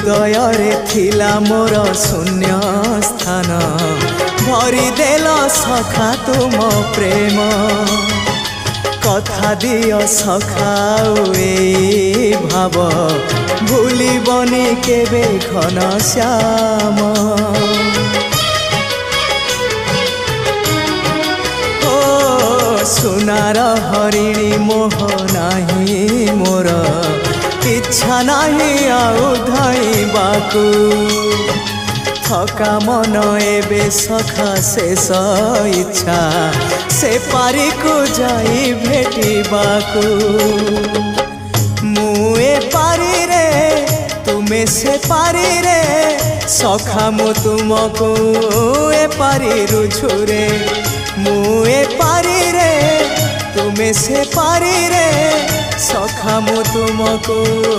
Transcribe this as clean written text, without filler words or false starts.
हृदय रे थिला मोर शून्य स्थान भरी देल सखा तुम प्रेम कथा दियो सखाऊ ए भाव भूलिबनी केबे घन श्याम ओ सुनार हरिणी मोह नाही मोर इच्छा नहीं आउ धाइबाकू थका मन एबे सखा शेष इच्छा से पारी को जाई भेटिबाकू मुए पारी रे तुमे से पारी रे सखा मु तुमको ए पारी रुझुरे मुए पारी रे तुमे से पारी रे सखा मु तुमको।